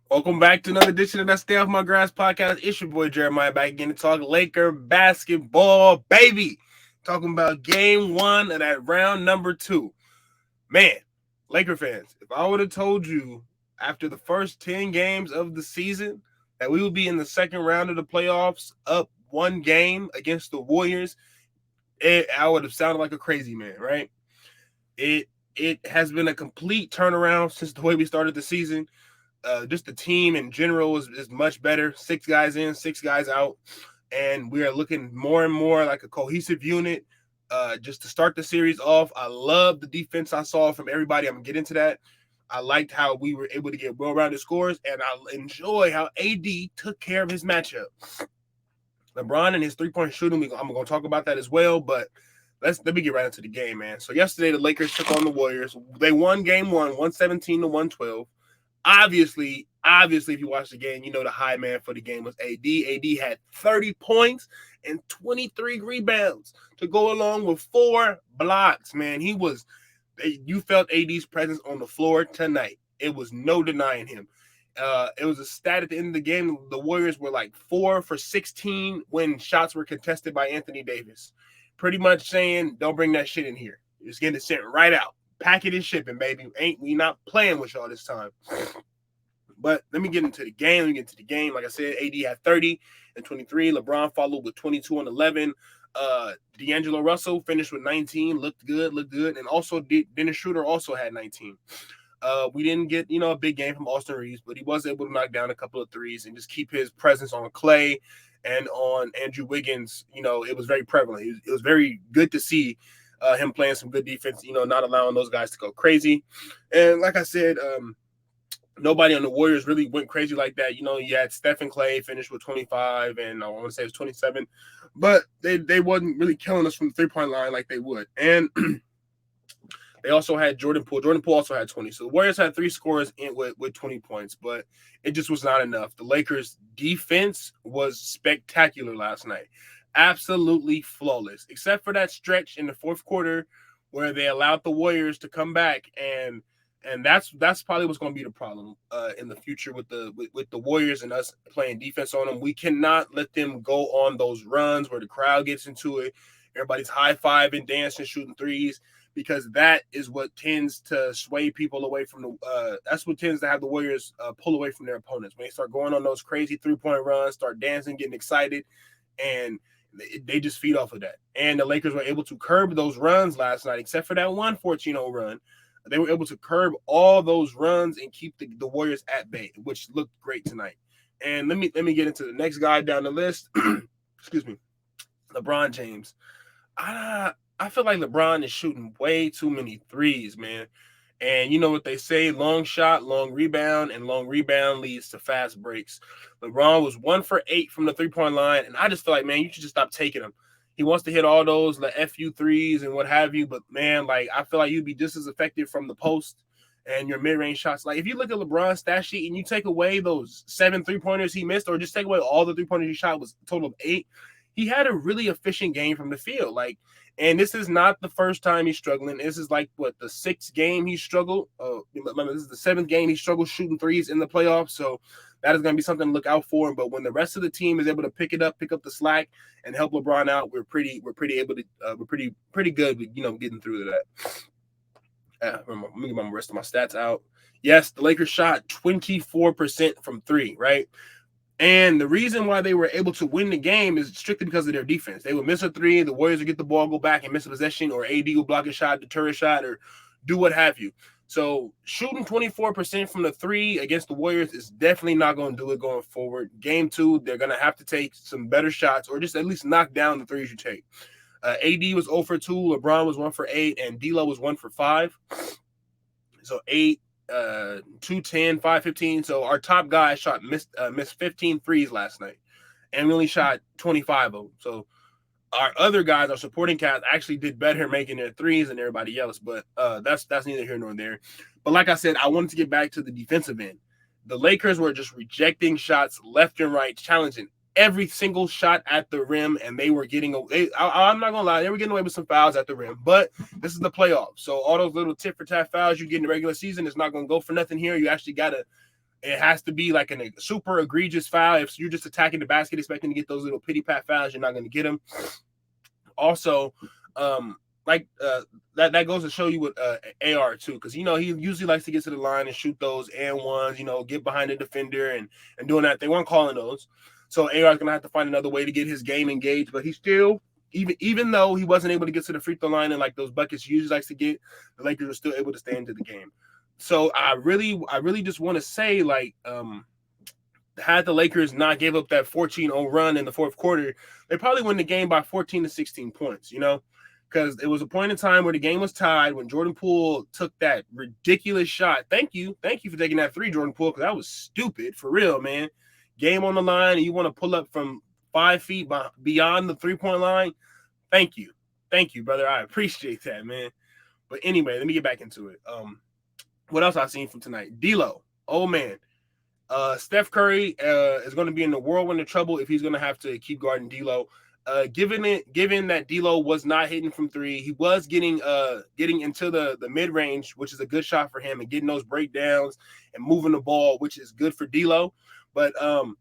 Welcome back to another edition of that Stay Off My Grass podcast. It's your boy Jeremiah back again to talk Laker basketball, baby. Talking about game one of that round number two. Man, Laker fans, if I would have told you after the first 10 games of the season that we would be in the second round of the playoffs up one game against the Warriors, I would have sounded like a crazy man, right? It it has been a complete turnaround since the way we started the season. Just the team in general is much better. 6 guys in, 6 guys out, and we are looking more and more like a cohesive unit. Just to start the series off, I love the defense I saw from everybody. I'm gonna get into that. I liked how we were able to get well-rounded scores, and I enjoy how AD took care of his matchup. LeBron and his three-point shooting, I'm going to talk about that as well, but let me get right into the game, man. So yesterday, the Lakers took on the Warriors. They won game one, 117 to 112. Obviously, if you watch the game, you know the high man for the game was AD. AD had 30 points and 23 rebounds to go along with 4 blocks, man. You felt AD's presence on the floor tonight. It was no denying him. It was a stat at the end of the game. The Warriors were like 4 for 16 when shots were contested by Anthony Davis. Pretty much saying, don't bring that shit in here. Just getting it sent right out. Pack it and shipping, baby. We not playing with y'all this time. But let me get into the game. Like I said, AD had 30 and 23. LeBron followed with 22 and 11. D'Angelo Russell finished with 19. Looked good. And also Dennis Schroeder also had 19. We didn't get, a big game from Austin Reeves, but he was able to knock down a couple of threes and just keep his presence on Clay and on Andrew Wiggins. It was very prevalent. It was very good to see him playing some good defense, not allowing those guys to go crazy. And like I said, nobody on the Warriors really went crazy like that. You had Stephen Clay finish with 25, and I want to say it was 27, but they wasn't really killing us from the three-point line like they would. And they also had Jordan Poole. Jordan Poole also had 20. So the Warriors had 3 scorers with 20 points, but it just was not enough. The Lakers' defense was spectacular last night. Absolutely flawless, except for that stretch in the fourth quarter where they allowed the Warriors to come back, and that's probably what's going to be the problem in the future with the Warriors and us playing defense on them. We cannot let them go on those runs where the crowd gets into it. Everybody's high-fiving, dancing, shooting threes, because that is what tends to sway people away from that's what tends to have the Warriors pull away from their opponents. When they start going on those crazy three-point runs, start dancing, getting excited, and they just feed off of that. And the Lakers were able to curb those runs last night, except for that 1-14-0 run. They were able to curb all those runs and keep the Warriors at bay, which looked great tonight. And let me get into the next guy down the list. Excuse me, LeBron James. I feel like LeBron is shooting way too many threes, man. And you know what they say, long shot, long rebound, and long rebound leads to fast breaks. LeBron was 1 for 8 from the three-point line, and I just feel like, man, you should just stop taking them. He wants to hit all those FU threes and what have you, but man, like I feel like you'd be just as effective from the post and your mid-range shots. Like if you look at LeBron's stat sheet and you take away those 7 3-pointers he missed, or just take away all the 3-pointers he shot, was a total of 8. He had a really efficient game from the field. And this is not the first time he's struggling. This is like the 6th game he struggled. This is the 7th game he struggled shooting threes in the playoffs. So that is going to be something to look out for. But when the rest of the team is able to pick up the slack, and help LeBron out, we're pretty good with getting through to that. Let me get my rest of my stats out. Yes, the Lakers shot 24% from 3, right? And the reason why they were able to win the game is strictly because of their defense. They would miss a 3, the Warriors would get the ball, go back and miss a possession, or AD would block a shot, deter a shot, or do what have you. So shooting 24% from the 3 against the Warriors is definitely not going to do it going forward. Game 2, they're going to have to take some better shots, or just at least knock down the threes you take. AD was 0 for 2, LeBron was 1 for 8, and D'Lo was 1 for 5. So 8, 210, 515. So our top guy missed 15 threes last night, and we only shot 25 of them. So our other guys, our supporting cast, actually did better making their threes than everybody else. But that's neither here nor there. But like I said, I wanted to get back to the defensive end. The Lakers were just rejecting shots left and right, challenging every single shot at the rim, and they were getting away. I'm not gonna lie, they were getting away with some fouls at the rim, but this is the playoffs, so all those little tit for tat fouls you get in the regular season is not gonna go for nothing here. You actually gotta It has to be like a super egregious foul. If you're just attacking the basket, expecting to get those little pity pat fouls, you're not going to get them. Also, that goes to show you with AR too, because he usually likes to get to the line and shoot those and ones, get behind the defender and doing that. They weren't calling those, so AR is gonna have to find another way to get his game engaged. But he still, even though he wasn't able to get to the free throw line and like those buckets he usually likes to get, the Lakers are still able to stay into the game. So I really just want to say, like, had the Lakers not gave up that 14-0 run in the fourth quarter, they probably win the game by 14 to 16 points, because it was a point in time where the game was tied when Jordan Poole took that ridiculous shot. Thank you for taking that three, Jordan Poole, because that was stupid, for real, man. Game on the line, and you want to pull up from 5 feet beyond the three-point line. Thank you, brother. I appreciate that, man. But anyway, let me get back into it. What else I've seen from tonight? D'Lo, oh man. Steph Curry is going to be in the whirlwind of trouble if he's going to have to keep guarding D'Lo. Given that D'Lo was not hitting from three, he was getting into the mid range, which is a good shot for him, and getting those breakdowns and moving the ball, which is good for D'Lo. But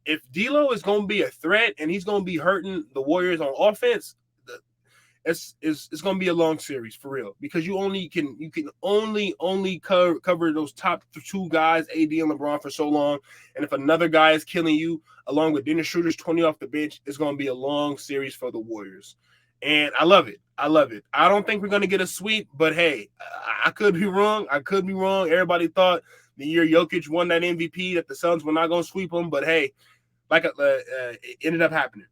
if D'Lo is going to be a threat and he's going to be hurting the Warriors on offense, it's going to be a long series for real, because you can only cover those top two guys, AD and LeBron, for so long. And if another guy is killing you, along with Dennis Schroeder's 20 off the bench, it's going to be a long series for the Warriors. And I love it. I don't think we're going to get a sweep, but hey, I could be wrong. Everybody thought the year Jokic won that MVP that the Suns were not going to sweep them, but hey, it ended up happening.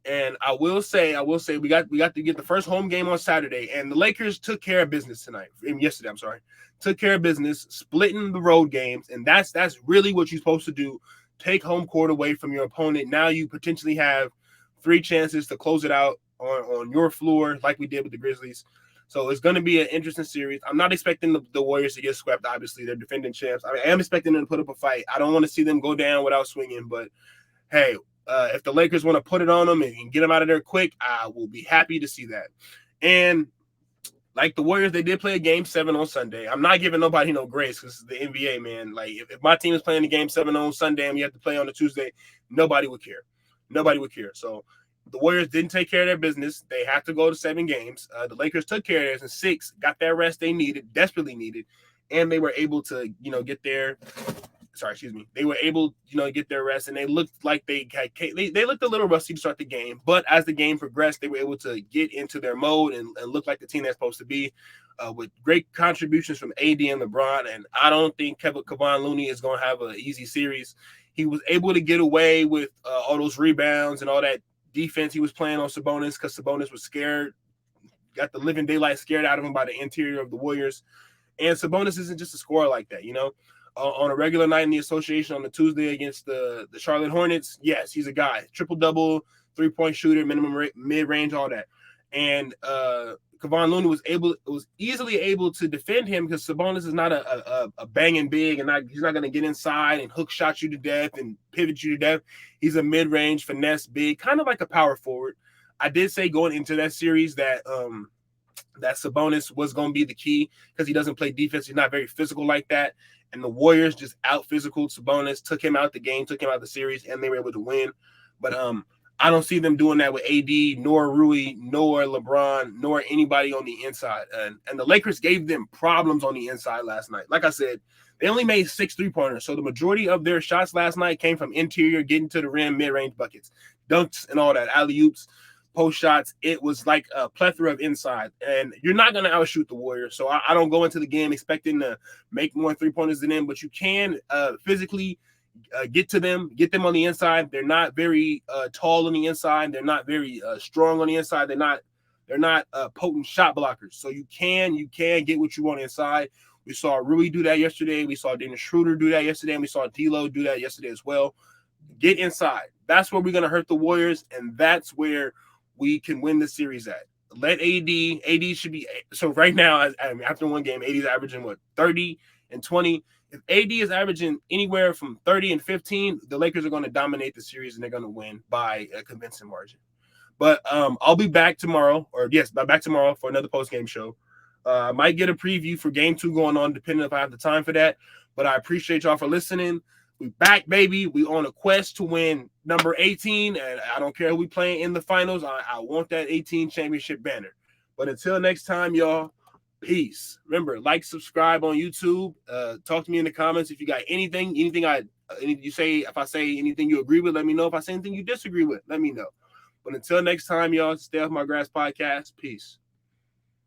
And I will say we got to get the first home game on Saturday, and the Lakers took care of business yesterday. Took care of business, splitting the road games, and that's really what you're supposed to do. Take home court away from your opponent. Now you potentially have 3 chances to close it out on your floor, like we did with the Grizzlies. So it's going to be an interesting series. I'm not expecting the Warriors to get swept. Obviously, they're defending champs. I am expecting them to put up a fight. I don't want to see them go down without swinging, but hey. If the Lakers want to put it on them and get them out of there quick, I will be happy to see that. And like the Warriors, they did play a Game 7 on Sunday. I'm not giving nobody no grace because it's the NBA, man. Like, if my team is playing the Game 7 on Sunday and we have to play on a Tuesday, nobody would care. So the Warriors didn't take care of their business. They have to go to 7 games. The Lakers took care of theirs in 6, got that rest they desperately needed, and they were able to, get their – they were able, to get their rest, and they looked like they looked a little rusty to start the game. But as the game progressed, they were able to get into their mode and look like the team they're supposed to be, with great contributions from AD and LeBron. And I don't think Kevon Looney is going to have an easy series. He was able to get away with all those rebounds and all that defense he was playing on Sabonis, because Sabonis was scared, got the living daylight scared out of him by the interior of the Warriors. And Sabonis isn't just a scorer like that, On a regular night in the association on the Tuesday against the Charlotte Hornets, yes, he's a guy. Triple-double, 3-point shooter, minimum mid-range, all that. And Kevon Looney was easily able to defend him, because Sabonis is not a banging big, and he's not going to get inside and hook shot you to death and pivot you to death. He's a mid-range, finesse big, kind of like a power forward. I did say going into that series that Sabonis was going to be the key, because he doesn't play defense. He's not very physical like that. And the Warriors just out-physicaled Sabonis, took him out the game, took him out the series, and they were able to win. But I don't see them doing that with AD, nor Rui, nor LeBron, nor anybody on the inside. And the Lakers gave them problems on the inside last night. Like I said, they only made 6 3-pointers. So the majority of their shots last night came from interior, getting to the rim, mid-range buckets, dunks and all that, alley-oops, post shots. It was like a plethora of inside, and you're not going to outshoot the Warriors. So I don't go into the game expecting to make more 3-pointers than them, but you can physically get to them, get them on the inside. They're not very tall on the inside. They're not very strong on the inside. They're not potent shot blockers. So you can get what you want inside. We saw Rui do that yesterday. We saw Dennis Schroeder do that yesterday, and we saw D'Lo do that yesterday as well. Get inside. That's where we're going to hurt the Warriors, and that's where we can win the series at. Let AD should be – so right now, after one game, AD is averaging, 30 and 20. If AD is averaging anywhere from 30 and 15, the Lakers are going to dominate the series, and they're going to win by a convincing margin. But I'll be back tomorrow, back tomorrow for another post-game show. I might get a preview for Game 2 going on, depending if I have the time for that. But I appreciate y'all for listening. We back, baby. We on a quest to win number 18, and I don't care who we playing in the finals. I want that 18 championship banner. But until next time, y'all, peace. Remember, like, subscribe on YouTube. Talk to me in the comments if you got anything you say. If I say anything you agree with, let me know. If I say anything you disagree with, let me know. But until next time, y'all, stay off my grass podcast. Peace.